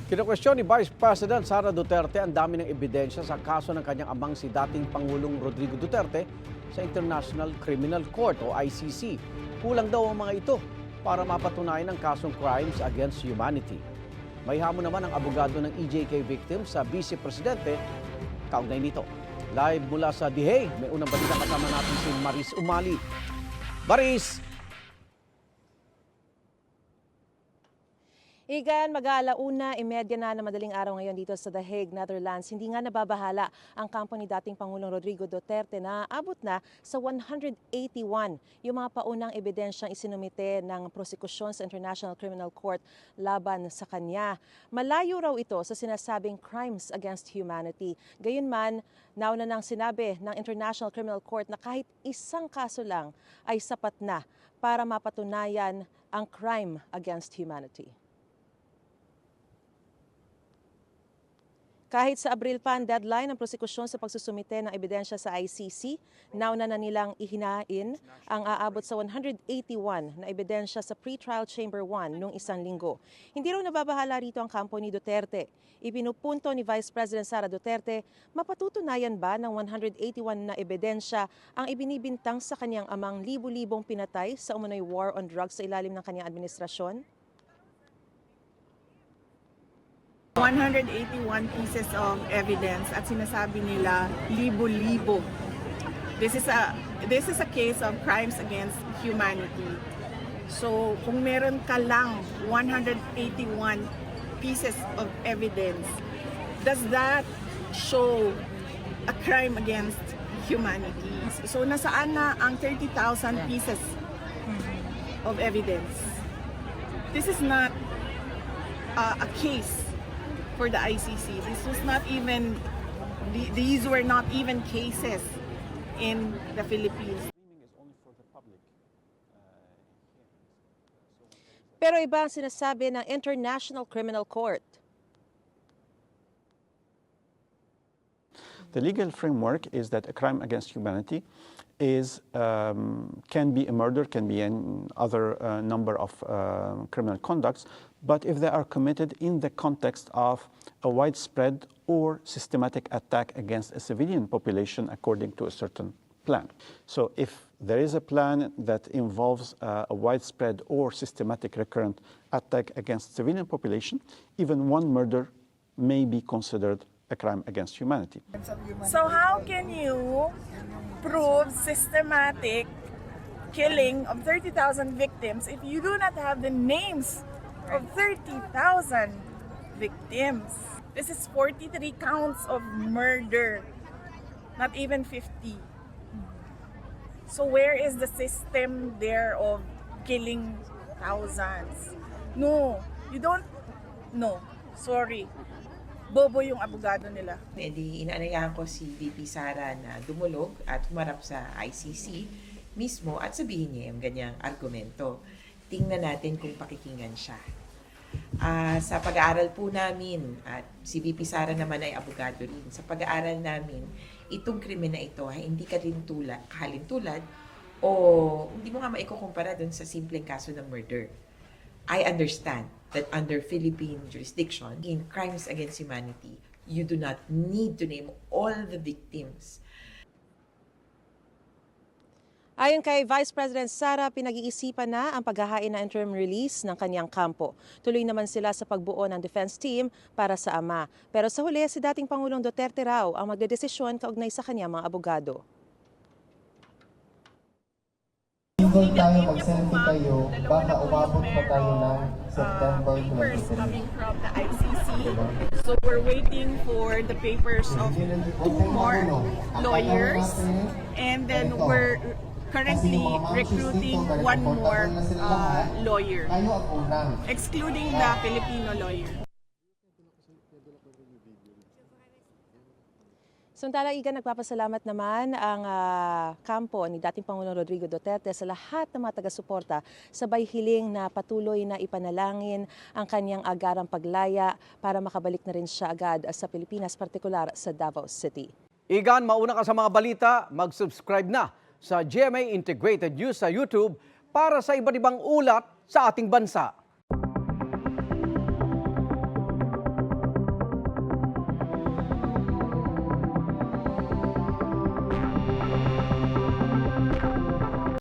Kinukwestiyon ni Vice President Sara Duterte ang dami ng ebidensya sa kaso ng kanyang amang si dating Pangulong Rodrigo Duterte sa International Criminal Court o ICC. Kulang daw ang mga ito para mapatunayan ang kasong crimes against humanity. May hamon naman ang abogado ng EJK victim sa Vice Presidente kaugnay nito. Live mula sa The Hague, may unang balita kasama natin si Maris Umali. Maris! Igan, mag-aalauna, 1:30 na madaling araw ngayon dito sa The Hague, Netherlands. Hindi nga nababahala ang kampo ni dating Pangulong Rodrigo Duterte na abot na sa 181 yung mga paunang ebidensyang isinumite ng prosekusyon sa International Criminal Court laban sa kanya. Malayo raw ito sa sinasabing crimes against humanity. Gayunman, nauna nang sinabi ng International Criminal Court na kahit isang kaso lang ay sapat na para mapatunayan ang crime against humanity. Kahit sa Abril pa ang deadline ng prosekusyon sa pagsusumite ng ebidensya sa ICC, nauna na nilang ihinain ang aabot sa 181 na ebidensya sa pre-trial chamber 1 noong isang linggo. Hindi raw nababahala rito ang kampo ni Duterte. Ipinupunto ni Vice President Sara Duterte, mapatutunayan ba ng 181 na ebidensya ang ibinibintang sa kanyang amang libu-libong pinatay sa umano'y war on drugs sa ilalim ng kanyang administrasyon? 181 pieces of evidence at sinasabi nila libo-libo. This is a case of crimes against humanity. So kung meron ka lang 181 pieces of evidence, does that show a crime against humanity? So nasaan na ang 30,000 pieces of evidence? This is not a case for the ICC. This was not even, these were not even cases in the Philippines. Pero iba ang sinasabi ng International Criminal Court. The legal framework is that a crime against humanity is can be a murder, can be an other number of criminal conducts, but if they are committed in the context of a widespread or systematic attack against a civilian population according to a certain plan. So if there is a plan that involves a widespread or systematic recurrent attack against civilian population, even one murder may be considered a crime against humanity. So how can you prove systematic killing of 30,000 victims if you do not have the names of 30,000 victims? This is 43 counts of murder, not even 50. So where is the system there of killing thousands? No, you don't. No, sorry. Bobo yung abogado nila. Edi inaanayahan ko si VP Sara na dumulog at humarap sa ICC mismo at sabihin niya yung ganyang argumento. Tingnan natin kung pakikinggan siya. Sa pag-aaral po namin, at si VP Sara naman ay abogado rin, sa pag-aaral namin, itong krimen na ito ay hindi kahalintulad o hindi mo nga maikukumpara dun sa simpleng kaso ng murder. I understand that under Philippine jurisdiction, in crimes against humanity, you do not need to name all the victims. Ayon kay Vice President Sara, pinag-iisipan na ang paghahain na interim release ng kanyang kampo. Tuloy naman sila sa pagbuo ng defense team para sa ama. Pero sa huli, si dating Pangulong Duterte raw ang magdedesisyon kaugnay sa kanyang mga abogado. Kung tayo mag-selfie kayo, baka umabot pa tayo ng September Papers 23. coming from the ICC. So we're waiting for the papers of 2 more lawyers, and then we're currently recruiting 1 more lawyer, excluding the Filipino lawyer. Samantala, Igan, nagpapasalamat naman ang kampo ni dating Pangulong Rodrigo Duterte sa lahat ng mga taga-suporta, sabay hiling na patuloy na ipanalangin ang kanyang agarang paglaya para makabalik na rin siya agad sa Pilipinas, partikular sa Davao City. Igan, mauna ka sa mga balita, mag-subscribe na sa GMA Integrated News sa YouTube para sa iba't ibang ulat sa ating bansa.